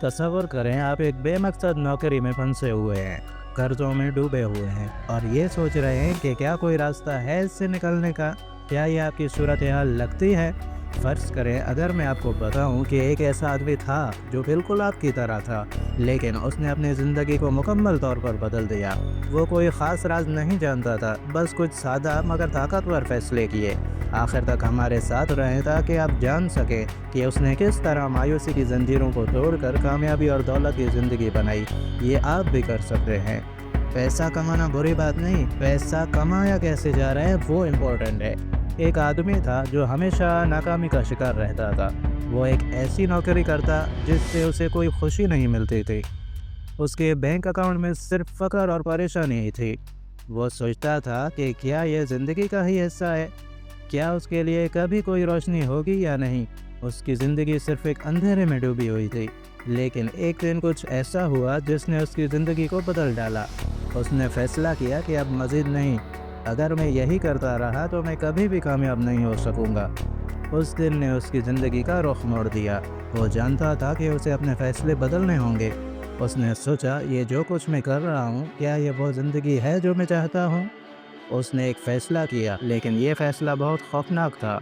تصور کریں آپ ایک بے مقصد نوکری میں پھنسے ہوئے ہیں، قرضوں میں ڈوبے ہوئے ہیں اور یہ سوچ رہے ہیں کہ کیا کوئی راستہ ہے اس سے نکلنے کا۔ کیا یہ آپ کی صورتحال لگتی ہے؟ فرض کریں اگر میں آپ کو بتاؤں کہ ایک ایسا آدمی تھا جو بالکل آپ کی طرح تھا، لیکن اس نے اپنی زندگی کو مکمل طور پر بدل دیا۔ وہ کوئی خاص راز نہیں جانتا تھا، بس کچھ سادہ مگر طاقتور فیصلے کیے، آخر تک ہمارے ساتھ رہیں تاکہ آپ جان سکیں کہ اس نے کس طرح مایوسی کی زنجیروں کو توڑ کر کامیابی اور دولت کی زندگی بنائی۔ یہ آپ بھی کر سکتے ہیں۔ پیسہ کمانا بری بات نہیں، پیسہ کمایا کیسے جا رہا ہے وہ امپورٹنٹ ہے۔ ایک آدمی تھا جو ہمیشہ ناکامی کا شکار رہتا تھا۔ وہ ایک ایسی نوکری کرتا جس سے اسے کوئی خوشی نہیں ملتی تھی۔ اس کے بینک اکاؤنٹ میں صرف فقر اور پریشانی ہی تھی۔ وہ سوچتا تھا کہ کیا یہ زندگی کا ہی حصہ ہے؟ کیا اس کے لیے کبھی کوئی روشنی ہوگی یا نہیں؟ اس کی زندگی صرف ایک اندھیرے میں ڈوبی ہوئی تھی۔ لیکن ایک دن کچھ ایسا ہوا جس نے اس کی زندگی کو بدل ڈالا۔ اس نے فیصلہ کیا کہ اب مزید نہیں، اگر میں یہی کرتا رہا تو میں کبھی بھی کامیاب نہیں ہو سکوں گا۔ اس دن نے اس کی زندگی کا رخ موڑ دیا۔ وہ جانتا تھا کہ اسے اپنے فیصلے بدلنے ہوں گے۔ اس نے سوچا یہ جو کچھ میں کر رہا ہوں کیا یہ وہ زندگی ہے جو میں چاہتا ہوں؟ اس نے ایک فیصلہ کیا، لیکن یہ فیصلہ بہت خوفناک تھا۔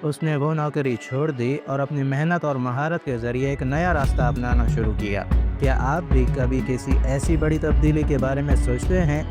اس نے وہ نوکری چھوڑ دی اور اپنی محنت اور مہارت کے ذریعے ایک نیا راستہ اپنانا شروع کیا۔ کیا آپ بھی کبھی کسی ایسی بڑی تبدیلی کے بارے میں سوچتے ہیں؟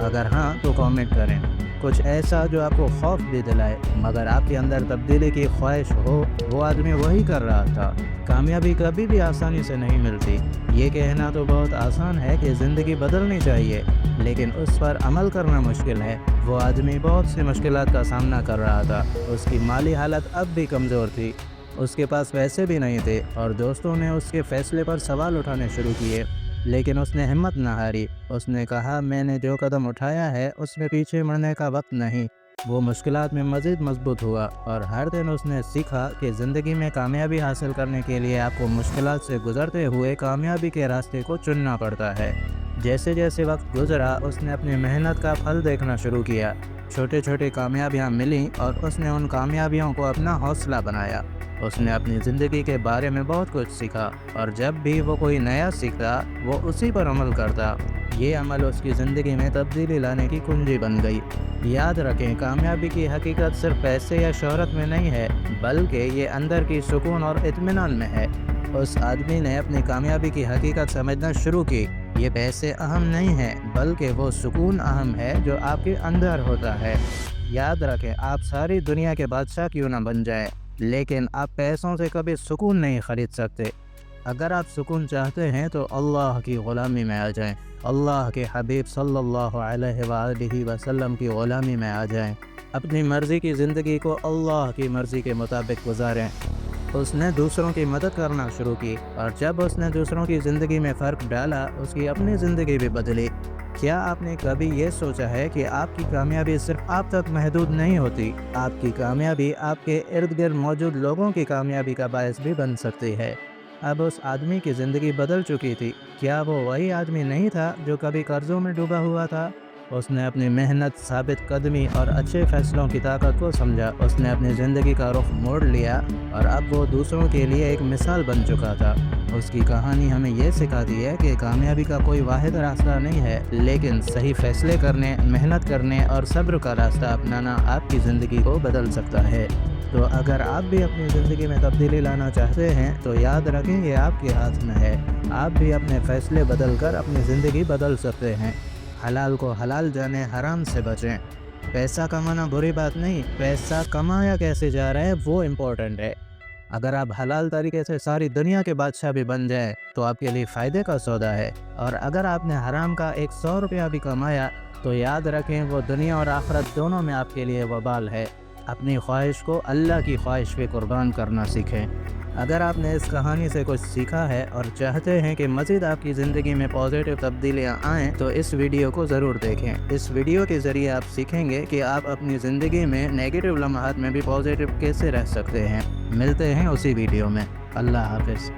اگر ہاں تو کامنٹ کریں۔ کچھ ایسا جو آپ کو خوف بھی دلائے مگر آپ کے اندر تبدیلی کی خواہش ہو۔ وہ آدمی وہی کر رہا تھا۔ کامیابی کبھی بھی آسانی سے نہیں ملتی۔ یہ کہنا تو بہت آسان ہے کہ زندگی بدلنی چاہیے، لیکن اس پر عمل کرنا مشکل ہے۔ وہ آدمی بہت سی مشکلات کا سامنا کر رہا تھا۔ اس کی مالی حالت اب بھی کمزور تھی، اس کے پاس پیسے بھی نہیں تھے اور دوستوں نے اس کے فیصلے پر سوال اٹھانے شروع کیے، لیکن اس نے ہمت نہ ہاری۔ اس نے کہا میں نے جو قدم اٹھایا ہے اس میں پیچھے مڑنے کا وقت نہیں۔ وہ مشکلات میں مزید مضبوط ہوا اور ہر دن اس نے سیکھا کہ زندگی میں کامیابی حاصل کرنے کے لیے آپ کو مشکلات سے گزرتے ہوئے کامیابی کے راستے کو چننا پڑتا ہے۔ جیسے جیسے وقت گزرا اس نے اپنی محنت کا پھل دیکھنا شروع کیا۔ چھوٹے چھوٹے کامیابیاں ملیں اور اس نے ان کامیابیوں کو اپنا حوصلہ بنایا۔ اس نے اپنی زندگی کے بارے میں بہت کچھ سیکھا اور جب بھی وہ کوئی نیا سیکھتا وہ اسی پر عمل کرتا۔ یہ عمل اس کی زندگی میں تبدیلی لانے کی کنجی بن گئی۔ یاد رکھیں کامیابی کی حقیقت صرف پیسے یا شہرت میں نہیں ہے، بلکہ یہ اندر کی سکون اور اطمینان میں ہے۔ اس آدمی نے اپنی کامیابی کی حقیقت سمجھنا شروع کی۔ یہ پیسے اہم نہیں ہیں بلکہ وہ سکون اہم ہے جو آپ کے اندر ہوتا ہے۔ یاد رکھیں آپ ساری دنیا کے بادشاہ کیوں نہ بن جائیں، لیکن آپ پیسوں سے کبھی سکون نہیں خرید سکتے۔ اگر آپ سکون چاہتے ہیں تو اللہ کی غلامی میں آ جائیں، اللہ کے حبیب صلی اللہ علیہ وآلہ وسلم کی غلامی میں آ جائیں۔ اپنی مرضی کی زندگی کو اللہ کی مرضی کے مطابق گزاریں۔ اس نے دوسروں کی مدد کرنا شروع کی اور جب اس نے دوسروں کی زندگی میں فرق ڈالا اس کی اپنی زندگی بھی بدلی۔ کیا آپ نے کبھی یہ سوچا ہے کہ آپ کی کامیابی صرف آپ تک محدود نہیں ہوتی؟ آپ کی کامیابی آپ کے ارد گرد موجود لوگوں کی کامیابی کا باعث بھی بن سکتی ہے۔ اب اس آدمی کی زندگی بدل چکی تھی۔ کیا وہ وہی آدمی نہیں تھا جو کبھی قرضوں میں ڈوبا ہوا تھا؟ اس نے اپنی محنت، ثابت قدمی اور اچھے فیصلوں کی طاقت کو سمجھا۔ اس نے اپنی زندگی کا رخ موڑ لیا اور اب وہ دوسروں کے لیے ایک مثال بن چکا تھا۔ اس کی کہانی ہمیں یہ سکھاتی ہے کہ کامیابی کا کوئی واحد راستہ نہیں ہے، لیکن صحیح فیصلے کرنے، محنت کرنے اور صبر کا راستہ اپنانا آپ کی زندگی کو بدل سکتا ہے۔ تو اگر آپ بھی اپنی زندگی میں تبدیلی لانا چاہتے ہیں تو یاد رکھیں یہ آپ کے ہاتھ میں ہے۔ آپ بھی اپنے فیصلے بدل کر اپنی زندگی بدل سکتے ہیں۔ حلال کو حلال جانیں، حرام سے بچیں۔ پیسہ کمانا بری بات نہیں، پیسہ کمایا کیسے جا رہا ہے وہ امپورٹنٹ ہے۔ اگر آپ حلال طریقے سے ساری دنیا کے بادشاہ بھی بن جائیں تو آپ کے لیے فائدے کا سودا ہے، اور اگر آپ نے حرام کا 100 روپیہ بھی کمایا تو یاد رکھیں وہ دنیا اور آخرت دونوں میں آپ کے لیے وبال ہے۔ اپنی خواہش کو اللہ کی خواہش پہ قربان کرنا سیکھیں۔ اگر آپ نے اس کہانی سے کچھ سیکھا ہے اور چاہتے ہیں کہ مزید آپ کی زندگی میں پازیٹیو تبدیلیاں آئیں تو اس ویڈیو کو ضرور دیکھیں۔ اس ویڈیو کے ذریعے آپ سیکھیں گے کہ آپ اپنی زندگی میں نیگیٹو لمحات میں بھی پازیٹیو کیسے رہ سکتے ہیں۔ ملتے ہیں اسی ویڈیو میں۔ اللہ حافظ۔